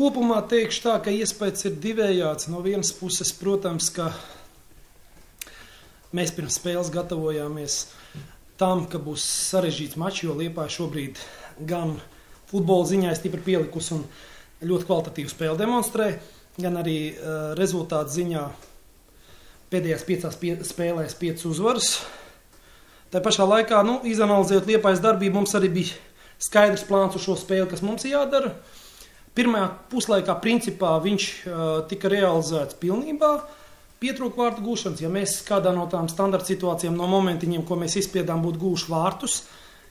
Kopumā teikšu tā, ka iespējas ir divējāds. No vienas puses, protams, ka mēs pirms spēles gatavojāmies tam, ka būs sarežģīts mačs, jo Liepāja šobrīd gan futbola ziņā ir stipri pielikusi un ļoti kvalitatīvu spēli demonstrē, gan arī rezultātu ziņā pēdējās 5 spēlēs 5 uzvaras. Tā pašā laikā, izanalizējot Liepājas darbību, mums arī bija skaidrs plāns uz šo spēli, kas mums jādara. Pirmajā puslaikā, principā, viņš tika realizēts pilnībā, pietrūka vārtu gūšanas. Ja mēs kādā no tām standarta situācijām, no momentiņiem, ko mēs izspiedām, būtu gūši vārtus,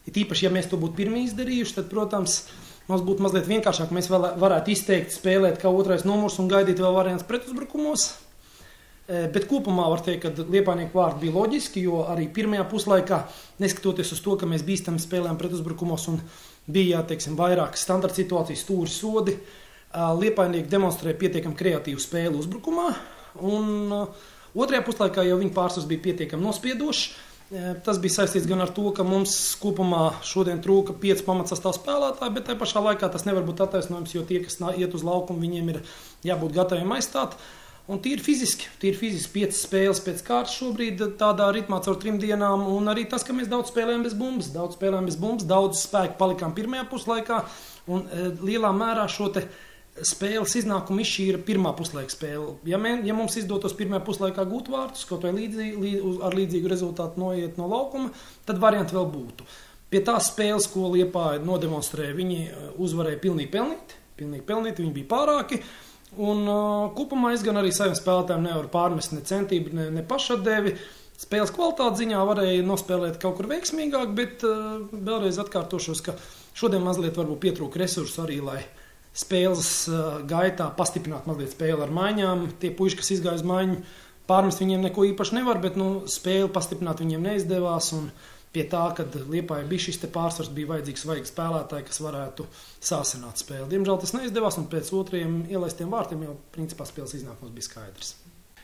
it īpaši, ja mēs to būtu pirmie izdarījuši, tad, protams, mums būtu mazliet vienkāršāk. Mēs varētu izteikt, spēlēt kā otrais numurs un gaidīt vēl variants pretuzbrukumos. Bet kopumā var teikt, ka Liepājnieku vārdi bija loģiski, jo arī pirmajā puslaikā, neskatoties uz to, ka mēs bīstami spēlējām pretuzbrukumos un bija, vairākas standarta situācijas, stūri sodi, Liepājnieki demonstrēja pietiekami kreatīvu spēli uzbrukumā, un otrajā puslaikā jau viņa pārsvars bija pietiekami nospiedošs. Tas bija saistīts gan ar to, ka mums kopumā šodien trūka 5 pamatsastāv spēlētāji, bet tajā pašā laikā tas nevar būt attaisnojums, jo tie, kas iet uz laukumu, viņiem ir jābūt gataviem aizstāt. Un tīri fiziski 5 spēles pēc kārtas šobrīd tādā ritmā caur 3 dienām, un arī tas, ka mēs daudz spēlējām bez bumbas, daudz spēku palikām pirmajā puslaikā, un lielā mērā šo te spēles iznākumu izšķīra pirmā puslaika spēle. Ja mums izdotos pirmajā puslaikā gūt vārtus, kaut vai ar līdzīgu rezultātu noiet no laukuma, tad varianti vēl būtu. Pie tās spēles, ko Liepāja nodemonstrēja, viņi uzvarēja pilnīgi pelnīti, viņi bija pārāki. Un kopumā es gan arī saviem spēlētājiem nevaru pārmest ne centību, ne pašatdevi. Spēles kvalitātes ziņā varēja nospēlēt kaut kur veiksmīgāk, bet vēlreiz atkārtošos, ka šodien mazliet varbūt pietrūka resursu arī, lai spēles gaitā pastiprinātu mazliet spēli ar maiņām. Tie puiši, kas izgāja uz maiņu, pārmest viņiem neko īpaši nevar, bet spēli pastiprināt viņiem neizdevās. Un pie tā, kad Liepājai bija šis pārsvars, bija vajadzīgs spēlētāji, kas varētu sāsināt spēli. Diemžēl tas neizdevās, un pēc otriem ielaistiem vārtiem jau principā спелс изнакомос bija skaidrs.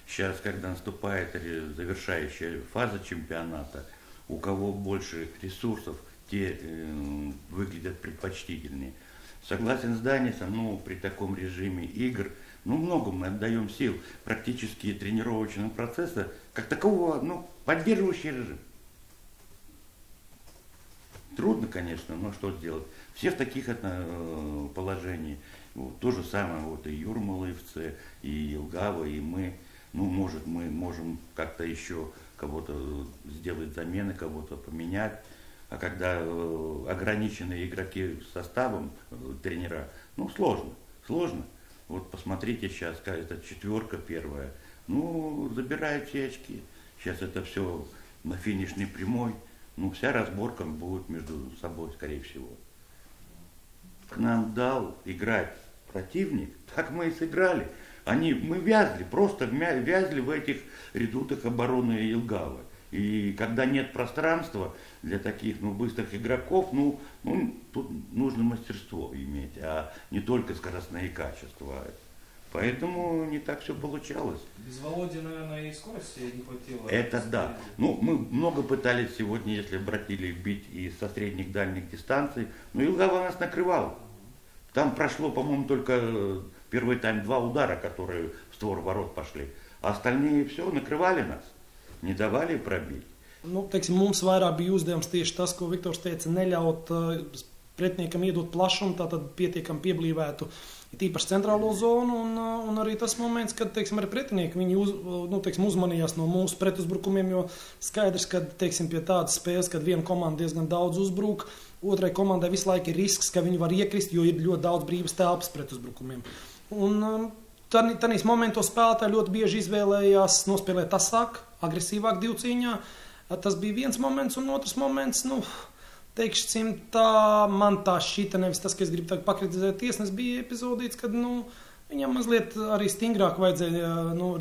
Сейчас, когда наступает завершающая фаза чемпионата, у кого больше ресурсов, те выглядят предпочтительнее. Согласен с Данисом, при таком режиме игр, много мы отдаем сил, практически тренировочного процесса, как такового, поддерживающий режим. Трудно, конечно, но что сделать. Все в таких положениях. То же самое и Юрмалаевцы, и Елгава, и мы. Может, мы можем как-то еще кого-то сделать замены, кого-то поменять. А когда ограниченные игроки составом, тренера, сложно. Вот посмотрите сейчас, это 4 первая. Забирают все очки. Сейчас это все на финишной прямой. Вся разборка будет между собой, скорее всего. К нам дал играть противник, так мы и сыграли. Мы вязли, просто вязли в этих редутах обороны Елгавы. И когда нет пространства для таких быстрых игроков, тут нужно мастерство иметь, а не только скоростные качества. Поэтому не так все получалось. Без Володи, наверное, и скорости не хватило. Это да. Мы много пытались сегодня, если обратили, бить и со средних дальних дистанций. Елгава нас накрывала. Там прошло, по-моему, только первый тайм 2 удара, которые в створ ворот пошли. А остальные все накрывали нас. Не давали пробить. Mums vairāk bija uzdevums tieši tas, ko Viktors teica, neļaut pretiniekam iedot plašumu, tātad pietiekam pieblīvētu tīpaši centrālo zonu, un arī tas moments, kad, arī pretinieki viņi uzmanījās no mūsu pretuzbrukumiem, jo skaidrs, ka, pie tādas spēles, kad viena komanda diezgan daudz uzbruk, otrai komandai visu laiku ir risks, ka viņi var iekrist, jo ir ļoti daudz brīvas telpas pretuzbrukumiem. Un tādīs momentos spēlētāji ļoti bieži izvēlējās nospēlēt asāk, agresīvāk divcīņā. Tas bija viens moments, un otrs moments, teiksim tā, man tā šķita nevis tas, ka es gribu pakritizēt tiesnes, bija epizodīts, kad, viņam mazliet arī stingrāk vajadzēja,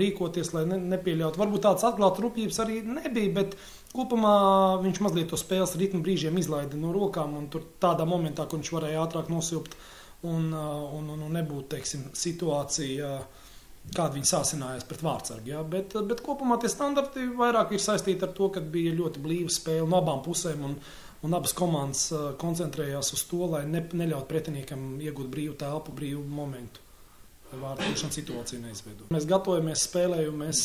rīkoties, lai nepieļautu. Varbūt tāds atklāts rupjības arī nebija, bet kopumā viņš mazliet to spēles ritmu brīžiem izlaida no rokām, un tur tādā momentā, kur viņš varēja ātrāk nosilpt un nebūt, situācija, kāda viņi sāsinājās pret vārtsargu. Ja? Bet kopumā tie standarti vairāk ir saistīti ar to, ka bija ļoti blīva spēle no abām pusēm, un abas komandas koncentrējās uz to, lai neļaut pretiniekam iegūt brīvu telpu, brīvu momentu. vārtu kļūšanas situāciju neizveidot. Mēs gatavojamies spēlēju, mēs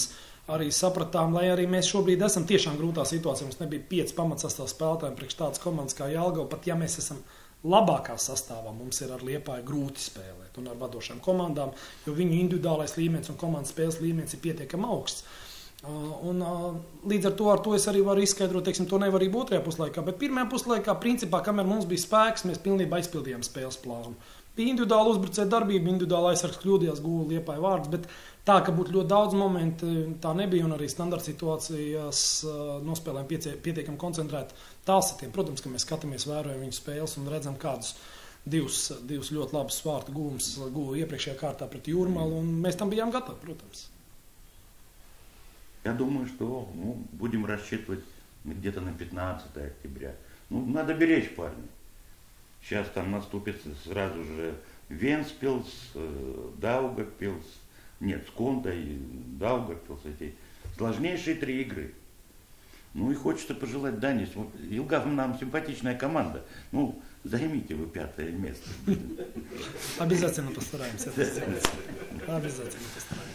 arī sapratām, lai arī mēs šobrīd esam tiešām grūtā situācijā. Mums nebija 5 pamatsastāvs spēlētājiem priekš tādas komandas kā Jelgava, pat ja mēs esam labākā sastāvā, mums ir ar Liepāju grūti spēlēt un ar vadošām komandām, jo viņu individuālais līmenis un komandas spēles līmenis ir pietiekami augsts. Līdz ar to es arī varu izskaidrot, teiksim, to nevar arī būt otrajā puslaikā, bet pirmajā puslaikā, principā, kamēr mums bija spēks, mēs pilnībā aizpildījām spēles plānu. Bija individuāla uzbrucēja darbība, individuāla aizsargs kļūdījās, guva Liepāju vārdus, bet tā, ka būtu ļoti daudz momentu, tā nebija, un arī standarta situācijās nospēlējām pietiekami koncentrēti tālsitiem. Protams, ka mēs skatāmies, vērojam viņu spēles un redzam, kādus divus ļoti labus vārtu guvumus guva iepriekšējā kārtā pret Jūrmalu, un mēs tam bijām gatavi, protams. Я думаю, что будем рассчитывать где-то на 15 октября. Надо беречь парня. Сейчас там наступит сразу же Венспилс, Даугавпилс, нет, Сконда и Даугавпилс, эти сложнейшие 3 игры. И хочется пожелать Данис, Елгав нам симпатичная команда, займите вы 5-е место. Обязательно постараемся это сделать. Обязательно постараемся.